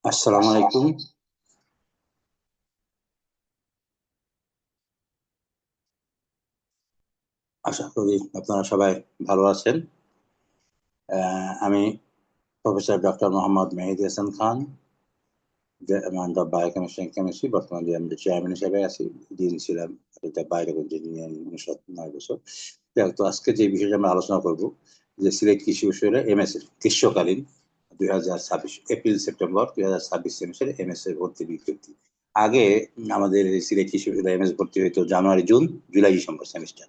আসসালামু আলাইকুম। আশা করি আপনারা সবাই ভালো আছেন। আমি professor doctor Mohammad Mehedi Hasan Khan, biochemistry and chemistry. বর্তমানে আমি চেয়ারম্যান হিসেবে আছি, ডিন ছিলাম এটা বায়োটেকনোলজি ইঞ্জিনিয়ারিং 9 বছর। তো আজকে যে বিষয়টা আমরা আলোচনা করব, যে সিলেট কৃষি বিশ্ববিদ্যালয়ে এমএস গ্রীষ্মকালীন 2026 এপ্রিল সেপ্টেম্বর 2026 সেমিস্টারে এমএস এর ভর্তি বিজ্ঞপ্তি। আগে আমাদের সিলেট কৃষি বিশ্ববিদ্যালয়ে এমএস ভর্তি হইতো জানুয়ারি, জুন, জুলাই, ডিসেম্বর সেমিস্টার।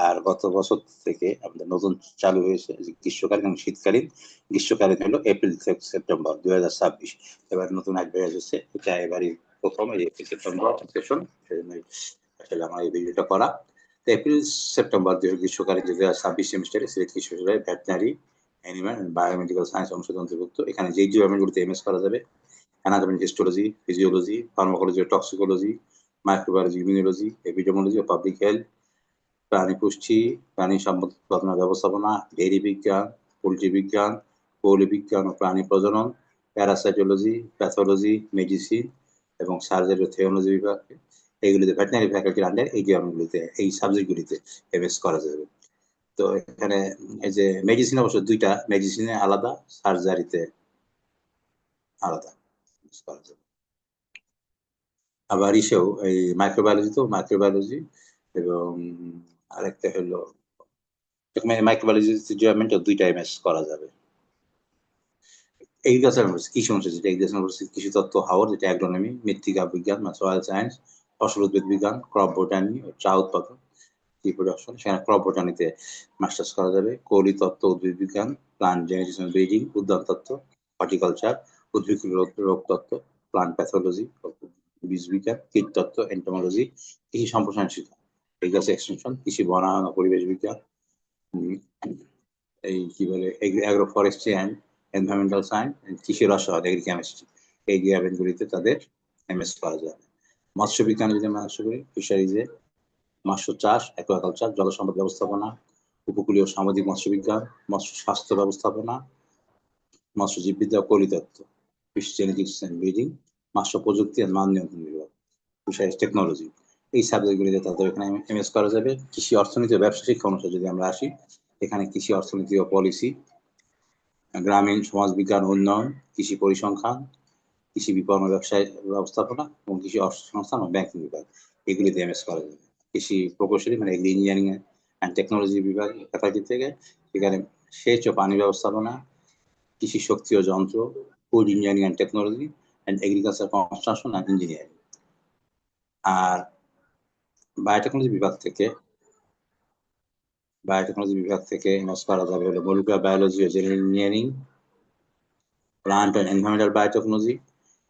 আর গত বছর থেকে আমাদের নতুন চালু হয়েছে যে গ্রীষ্মকালীন এবং শীতকালীন। গ্রীষ্মকালীন হলো এপ্রিল সেপ্টেম্বর 2026। এবার নতুন এক ব্যাচ হচ্ছে, এটা এবারই প্রথম এই এপ্রিল সেপ্টেম্বর সেশন। সেজন্যই আসলে আমার এই ভিডিওটা করা। তো এপ্রিল সেপ্টেম্বর গ্রীষ্মকালীন 2026 সেমিস্টারে সিলেট কৃষি বিশ্ববিদ্যালয়ে veterinary, animal and biomedical science অনুষদ অন্তর্ভুক্ত। এখানে যেই ডিপার্টমেন্টগুলোতে এমএস করা যাবে: anatomy, histology, physiology, pharmacology, toxicology, microbiology, immunology, epidemiology ও পাবলিক হেলথ, প্রাণী পুষ্টি, প্রাণী সম্পদ উৎপাদন ব্যবস্থাপনা, ডেইরি বিজ্ঞান, পোল্ট্রি বিজ্ঞান, পৌলি বিজ্ঞান ও প্রাণী প্রজনন, প্যারাসাইটোলজি, প্যাথোলজি, মেডিসিন এবং সার্জারি ও থিওলজি বিভাগে, এইগুলিতে ভেটেরিনারি ফ্যাকাল্টির আন্ডারে এই ডিপার্টমেন্টগুলিতে, এই সাবজেক্টগুলিতে এমএস করা যাবে। তো এখানে এই যে মেডিসিন, অবশ্য দুইটা, মেডিসিনে আলাদা, সার্জারিতে আলাদা করা যাবে। আবার ইসেও এই মাইক্রোবায়োলজি, তো মাইক্রোবায়োলজি এবং আরেকটা হলো মাইক্রোবায়োলজি ডিপার্টমেন্টে দুইটা এমএস করা যাবে। এগ্রিকালচার ইউনিভার্সিটি, কৃষি অনুষদ, যেটা এগ্রিকালচার ইউনিভার্সিটি, কৃষি তত্ত্ব হাওর, যেটা অ্যাগ্রোনমি, মৃত্তিকা বিজ্ঞান বা সয়েল সায়েন্স, ফসল উদ্ভিদ বিজ্ঞান, ক্রপ বোটানি ও চা উৎপাদন, রিপ্রোডাকশন, সেখানে ক্রপ বোটানিতে মাস্টার্স করা যাবে। কৌলি তত্ত্ব, উদ্ভিদ বিজ্ঞান, প্লান্ট জেনেটিক্স এন্ড ব্রিডিং, উদ্যান তত্ত্ব, হর্টিকালচার, উদ্ভিদ রোগ তত্ত্ব, প্লান্ট প্যাথোলজি, বীজ বিজ্ঞান, কীট তত্ত্ব, এন্টোমোলজি, কৃষি সম্প্রসারণ শিক্ষা, এগ্রিকালচার এক্সটেনশন, কৃষি বনায়ন ও পরিবেশ বিজ্ঞান, এই কি বলে agro forestry and environmental science, কৃষি রসায়ন, এগ্রিকেমিস্ট্রি, এই ডিপার্টমেন্টগুলিতে তাদের এমএস করা যাবে। মৎস্য বিজ্ঞানে যদি আমরা আসা করি, ফিশারিজে মৎস্য চাষ, অ্যাকুয়াকালচার, জল সম্পদ ব্যবস্থাপনা, উপকূলীয় সামুদ্রিক মৎস্য বিজ্ঞান, মৎস্য স্বাস্থ্য ব্যবস্থাপনা, মৎস্য জীববিদ্যা, পরিতত্ত্ব, ফিশ জেনেটিক্স এন্ড ব্রিডিং, মৎস্য প্রযুক্তি এন্ড মান নিয়ন্ত্রণ বিভাগ, ফিশারিজ টেকনোলজি, এই সাবজেক্টগুলিতে তাদের এখানে এমএস করা যাবে। কৃষি অর্থনীতি ও ব্যবসা শিক্ষা অনুসারে যদি আমরা আসি, এখানে কৃষি অর্থনীতি ও পলিসি, গ্রামীণ সমাজ বিজ্ঞান উন্নয়ন, কৃষি পরিসংখ্যান, কৃষি বিপণন ব্যবসায় ব্যবস্থাপনা এবং কৃষি অর্থ সংস্থান ও ব্যাংকিং বিভাগ, এগুলিতে এমএস করা যাবে। কৃষি প্রকৌশলী মানে এগ্রি ইঞ্জিনিয়ারিং অ্যান্ড টেকনোলজি বিভাগ ফ্যাকাল্টি থেকে সেখানে সেচ ও পানি ব্যবস্থাপনা, কৃষি শক্তি ও যন্ত্র, food engineering and technology and agriculture construction and engineering. আর বায়োটেকনোলজি বিভাগ থেকে এমএস করা যাবে হলো মলিকুলার বায়োলজি ও genetic engineering, plant and environmental biotechnology,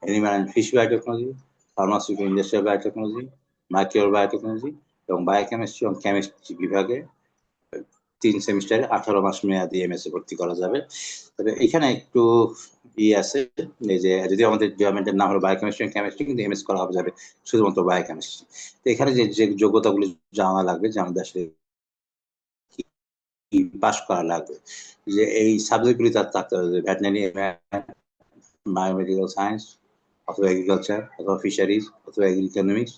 animal and fish biotechnology, pharmaceutical industrial biotechnology, microbial biotechnology এবং বায়োকেমিস্ট্রি এবং কেমিস্ট্রি বিভাগে 3 সেমিস্টারে 18 মাস মেয়াদি এমএস এ ভর্তি করা যাবে। তবে এখানে একটু আছে, এই যে যদি আমাদের ডিপার্টমেন্টের নাম হলো বায়োকেমিস্ট্রি এন্ড কেমিস্ট্রি, কিন্তু এমএস করা হবে যাবে শুধুমাত্র বায়োকেমিস্ট্রি। তো এখানে যে যে যোগ্যতাগুলো জানা লাগবে, যে আমাদের আসলে কি পাস করা লাগবে, যে এই সাবজেক্টগুলি তার থাকতে হবে: ভেটেরিনারি, বায়োমেডিকেল সায়েন্স, অথবা এগ্রিকালচার, অথবা ফিশারিজ, অথবা এগ্রি ইকোনমিক্স,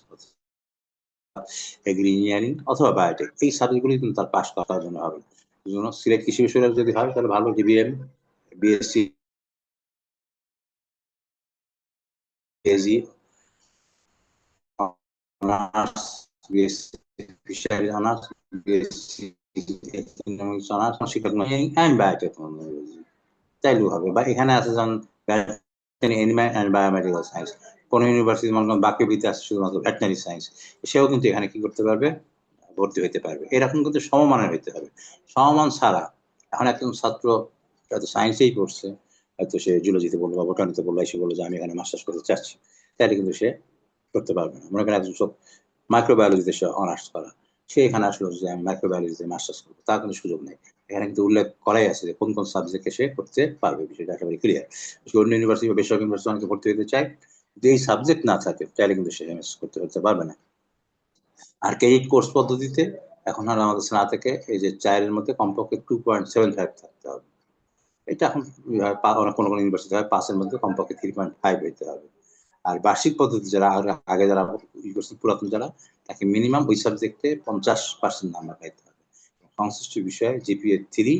এগ্রি ইঞ্জিনিয়ারিং অথবা বায়োটেক, এই সাবজেক্টগুলি কিন্তু তার পাস করার জন্য হবে। এই জন্য সিলেট কৃষি বিশ্ববিদ্যালয় যদি হয় তাহলে ভালো, dBm, BSc, AG honours, BSc fishery honours, BSc economics honours, engineering and biotechnology চাইলেও হবে। বা এখানে আছে যেমন এনিম্যাল অ্যান্ড বায়োমেডিকেল সায়েন্স, কোন ইউনিভার্সিটি মনে করেন বাকিবিতে আছে শুধুমাত্র ভেটেরিনারি সায়েন্স, সেও কিন্তু এখানে কি করতে পারবে, ভর্তি হইতে পারবে। এরকম কিন্তু সমমানের হইতে হবে। সমমান ছাড়া এখন একজন ছাত্র হয়তো সায়েন্সেই পড়ছে, হয়তো সে জুলজিতে বললো বা বোটানিতে বললো, এসে বললো যে আমি এখানে মাস্টার্স করতে চাচ্ছি, তাহলে কিন্তু সে করতে পারবে না। মনে করেন একজন সব মাইক্রোবায়োলজিতে সে অনার্স করা, সে এখানে আসলো যে আমি মাইক্রোবায়োলজিতে মাস্টার্স করবো, তার কোনো সুযোগ নেই। এখানে কিন্তু উল্লেখ করাই আছে যে কোন কোন সাবজেক্টে সে করতে পারবে, বিষয়টা একেবারে ক্লিয়ার। অন্য ইউনিভার্সিটি বা বেসরকারি ইউনিভার্সিটি অনেকে ভর্তি হতে চায়, যদি এই সাবজেক্ট না থাকে তাহলে কিন্তু সে এমএস করতে হতে পারবে না। আর ক্রেডিট কোর্স পদ্ধতিতে এখন হলো আমাদের স্নাতকে এই যে 4-এর মধ্যে কমপক্ষে 2.75 থাকতে হবে। এটা এখন কোনো কোনো ইউনিভার্সিটি হয় 5-এর মধ্যে কমপক্ষে 3.5 হইতে হবে। আর বার্ষিক পদ্ধতি যারা আগে যারা পুরাতন যারা, তাকে মিনিমাম ওই সাবজেক্টে 50% নাম্বার পাইতে হবে। সংশ্লিষ্ট বিষয়ে জিপিএ 3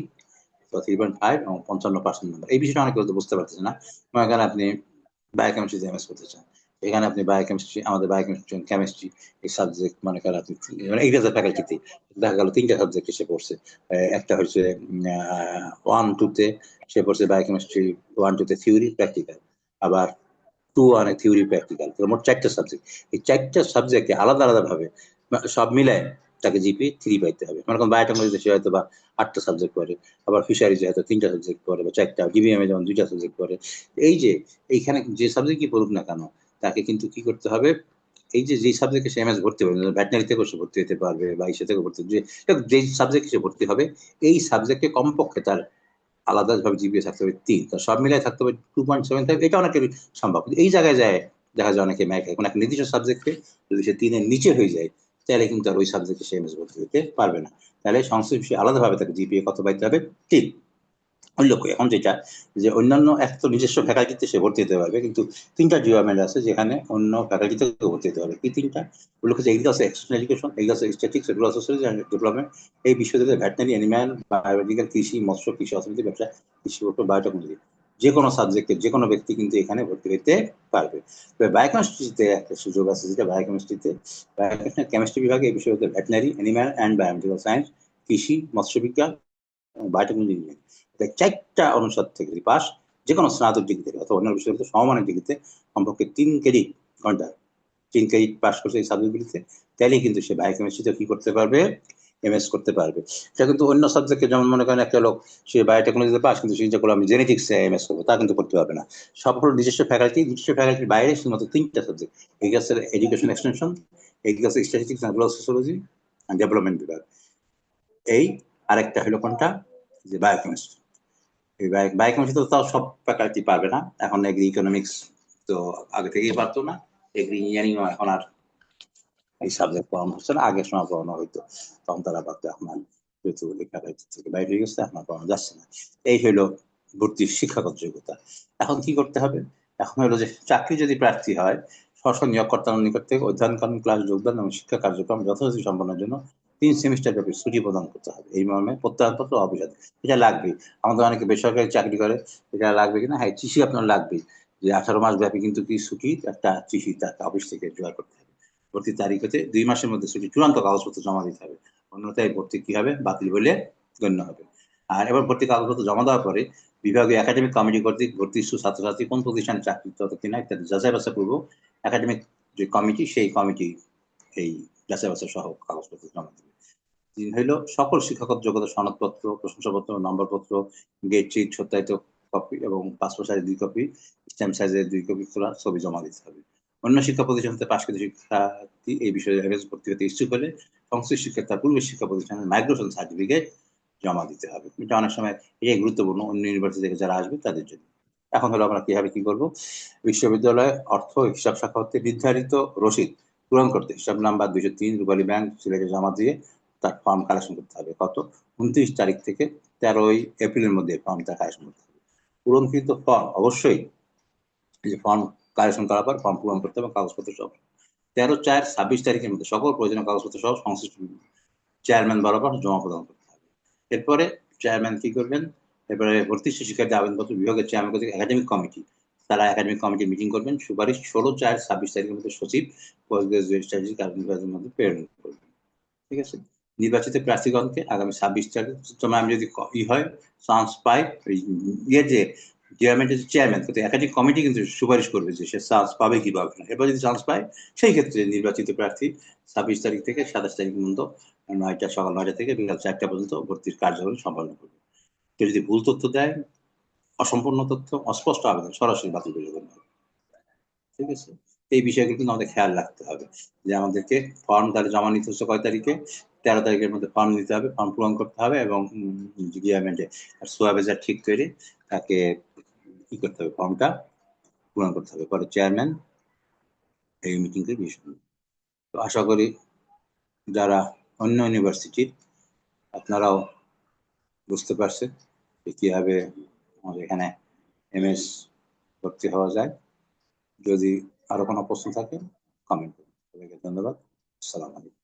বা 3.5 এবং 55% নাম্বার। এই বিষয়টা অনেকে হয়তো বুঝতে পারতেছে না। মনে করেন আপনি বায়োকেমিস্ট্রিতে এমএস করতে চান, এখানে আপনি বায়োকেমিস্ট্রি, আমাদের বায়োকেমিস্ট্রি, কেমিস্ট্রি এই সাবজেক্ট মনে করেন আপনি এগ্রিকালচার ফ্যাকাল্টিতে দেখা গেল 3টা সাবজেক্ট সে পড়ছে। একটা হচ্ছে 1-2-তে সে পড়ছে বায়োকেমিস্ট্রি, 1-2-তে থিওরি প্র্যাকটিক্যাল, আবার 2-1 থিওরি প্র্যাকটিক্যাল, মোট 4টা সাবজেক্ট। এই 4টা সাবজেক্টে আলাদা আলাদা ভাবে সব মিলায় তাকে জিপি 3 পাইতে হবে। মনে করেন বায়োটেকনোলজিতে সে হয়তো বা 8টা সাবজেক্ট পড়ে, আবার ফিশারিজে হয়তো 3টা সাবজেক্ট পড়ে বা 4টা, ডিবিএমে যেমন 2টা সাবজেক্ট পড়ে। এই যে এইখানে যে সাবজেক্টই পড়ুক না কেন, তাকে কিন্তু কি করতে হবে, এই যে সাবজেক্টে সে এমএস ভর্তি হবে, ভেটেনারি থেকে সে ভর্তি হতে পারবে বা ইসে থেকে ভর্তি, যে সাবজেক্টে সে ভর্তি হবে, এই সাবজেক্টে কমপক্ষে তার আলাদাভাবে জিপিএ থাকতে হবে 3, তার সব মিলাই থাকতে হবে 2.75। এটা অনেকের সম্ভব, এই জায়গায় যায় দেখা যায় অনেকে ম্যাক এখন একটা নির্দিষ্ট সাবজেক্টে যদি সে 3-এর নিচে হয়ে যায়, তাহলে কিন্তু আর ওই সাবজেক্টে সে এমএস ভর্তি হতে পারবে না। তাহলে সংশ্লিষ্ট বিষয়ে আলাদাভাবে তাকে জিপিএ কত পাইতে হবে? 3। উল্লেখ্য এখন যেটা, যে অন্যান্য এক তো নিজস্ব ফ্যাকাল্টিতে সে ভর্তি হতে পারবে, কিন্তু 3টা ডিপার্টমেন্ট আছে যেখানে অন্য ফ্যাকাল্টি থেকে ভর্তি হতে পারবে। কি 3টা? উল্লেখ্য যে agriculture extension education, agriculture statistics, agriculture society and development. এই বিশ্ববিদ্যালয়ে ভেটেনারি, অ্যানিম্যাল, বায়োমেডিক্যাল, কৃষি, মৎস্য, কৃষি অর্থনীতি, ব্যবসা, কৃষি, বায়োটেকনোলজি, যে কোনো সাবজেক্টের যে কোনো ব্যক্তি কিন্তু এখানে ভর্তি হতে পারবে। তবে বায়োকেমিস্ট্রিতে একটা সুযোগ আছে, যেটা বায়োকেমিস্ট্রিতে কেমিস্ট্রি বিভাগে এই বিষয় হচ্ছে veterinary, animal and biomedical science, কৃষি, মৎস্য বিজ্ঞান, বায়োটেকনোলজি ইঞ্জিনিয়ারিং। 4টা অনুষদ থেকে যদি পাস, যে কোনো স্নাতক ডিগ্রিতে অথবা অন্য বিষয়ে সমমানের ডিগ্রিতে কমপক্ষে 3 ক্রেডিট ঘন্টা, 3 ক্রেডিট পাস করছে এই সাবজেক্টগুলিতে, তাহলেই কিন্তু সে বায়োকেমিস্ট্রিতে কি করতে পারবে? এমএস করতে পারবে। এটা কিন্তু অন্য সাবজেক্টে, যেমন মনে করেন একটা লোক সে বায়োটেকনোলজিতে পাস, কিন্তু সে যেগুলো আমি জেনেটিক্সে এমএস করবো, তা কিন্তু করতে পারবে না। সব হলো নিজস্ব ফ্যাকাল্টি, নিজস্ব ফ্যাকাল্টির বাইরে শুধুমাত্র 3টা subject: agriculture education extension, agriculture statistics and sociology and development বিভাগ। এই আরেকটা হলো কোনটা? যে বায়োকেমিস্ট্রি। এই বায়োকেমিস্ট্রি তো তাও সব ফ্যাকাল্টি পারবে না। এখন এগ্রি ইকোনমিক্স তো আগে থেকেই পারতো না, এগ্রি ইঞ্জিনিয়ারিং এখন আর এই সাবজেক্ট পড়ানো হচ্ছে না, আগের সময় পড়ানো হইতো, তখন তারা পারতো। এখন আর যেহেতু লেখাপড়া থেকে বাইরে হয়ে গেছে, এখন আর পড়ানো যাচ্ছে না। এই হলো ভর্তির শিক্ষাগত যোগ্যতা। এখন কি করতে হবে? এখন হলো যে চাকরি যদি প্রার্থী হয়, স্ব নিয়োগকর্তার নিকট থেকে অধ্যয়নকালীন ক্লাস, যোগদান এবং শিক্ষা কার্যক্রম যথাযথ সম্পন্নের জন্য 3 সেমিস্টার ব্যাপী ছুটি প্রদান করতে হবে। এই মর্মে প্রত্যয়নপত্র অভিযোগ এটা লাগবে। আমাদের অনেকে বেসরকারি চাকরি করে, এটা লাগবে কিনা? হ্যাঁ, চিঠি আপনার লাগবে, যে 18 মাস ব্যাপী কিন্তু কি ছুটি একটা চিঠি তাকে অফিস থেকে জোগাড় করতে হবে। ভর্তির তারিখ হতে 2 মাসের মধ্যে ছুটি চূড়ান্ত কাগজপত্র জমা দিতে হবে, অন্যথায় ভর্তি কি হবে? বাতিল বলে গণ্য হবে। আর এবার ভর্তি কাগজপত্র জমা দেওয়ার পরে বিভাগীয় একাডেমিক কমিটি কর্তৃক ভর্তি ইচ্ছুক ছাত্রছাত্রী কোন প্রতিষ্ঠানে চাকরিরত কিনা ইত্যাদি যাচাই বাছাই পূর্বক একাডেমিক যে কমিটি, সেই কমিটি এই যাচাই বাছাই সহ কাগজপত্র জমা দেবে। 3 হইলো সকল শিক্ষাগত যোগ্যতা সনদপত্র, প্রশংসাপত্র, নম্বরপত্র, গেট চিট, সত্যায়িত কপি এবং পাসপোর্ট সাইজের 2 কপি, স্ট্যাম্প সাইজের 2 কপি তোলা ছবি জমা দিতে হবে। অন্য শিক্ষা প্রতিষ্ঠান থেকে পাশকৃত শিক্ষার্থী এই বিষয়ে এমএস ভর্তি হতে ইচ্ছুক হলে সংশ্লিষ্ট শিক্ষার্থী তার পূর্বের শিক্ষা প্রতিষ্ঠানের মাইগ্রেশন সার্টিফিকেট জমা দিতে হবে। এটা অনেক সময় এটাই গুরুত্বপূর্ণ অন্য ইউনিভার্সিটি থেকে যারা আসবে তাদের জন্য। এখন হলো আমরা কিভাবে কি করব? বিশ্ববিদ্যালয়ে অর্থ হিসাব শাখা হতে নির্ধারিত রসিদ পূরণ করতে হিসাব নাম্বার 203 রূপালী ব্যাংক সিলেটে জমা দিয়ে তার ফর্ম কালেকশন করতে হবে। কত? 29 তারিখ থেকে 13 এপ্রিলের মধ্যে ফর্মটা কালেকশন করতে হবে। পূরণকৃত ফর্ম অবশ্যই, এই যে ফর্ম কালেকশন করার পর ফর্ম পূরণ করতে হবে, কাগজপত্র সব 13/4/26 তারিখের মধ্যে সকল প্রয়োজনীয় কাগজপত্র সহ সংশ্লিষ্ট চেয়ারম্যান বরাবর জমা প্রদান করতে হবে। এরপরে চেয়ারম্যান কি করবেন? এরপরে ভর্তি শিক্ষার্থী আবেদনপত্র বিভাগের চেয়ারম্যান কর্তৃক একাডেমিক কমিটি, তারা একাডেমিক কমিটি মিটিং করবেন, সুপারিশ 16/4/26 তারিখের মধ্যে সচিব পোস্ট গ্রাজুয়েট স্ট্র্যাটেজিক বিভাগের মধ্যে প্রেরণ করবেন। ঠিক আছে? নির্বাচিত প্রার্থীগণকে আগামী 26 তারিখ সময় আমি যদি হয় চান্স পাই, ইয়ে যে ডিপার্টমেন্টের যে চেয়ারম্যান কিন্তু একাডেমিক কমিটি কিন্তু সুপারিশ করবে যে সে চান্স পাবে কি পাবে না। এরপর যদি চান্স পায়, সেই ক্ষেত্রে নির্বাচিত প্রার্থী 26 তারিখ থেকে 27 তারিখ পর্যন্ত সকাল 9টা থেকে বিকাল 4টা পর্যন্ত ভর্তির কার্যক্রম সম্পন্ন করবে। কেউ যদি ভুল তথ্য দেয়, অসম্পূর্ণ তথ্য, অস্পষ্ট আবেদন সরাসরি বাতিল করে দেবেন। ঠিক আছে? এই বিষয়গুলো কিন্তু আমাদের খেয়াল রাখতে হবে, যে আমাদেরকে ফর্ম তাহলে জমা নিতে হচ্ছে কয় তারিখে? 13 তারিখের মধ্যে ফর্ম নিতে হবে, ফর্ম পূরণ করতে হবে এবং গভর্নমেন্টে সোয়াবেজার ঠিক করে তাকে কি করতে হবে? ফর্মটা পূরণ করতে হবে। পরে চেয়ারম্যান এই মিটিংকে বিষয়। তো আশা করি যারা অন্য ইউনিভার্সিটির আপনারাও বুঝতে পারছেন যে কিভাবে আমাদের এখানে এমএস ভর্তি হওয়া যায়। যদি আরো কোনো প্রশ্ন থাকে কমেন্ট করুন। সবাইকে ধন্যবাদ। আসসালামু আলাইকুম।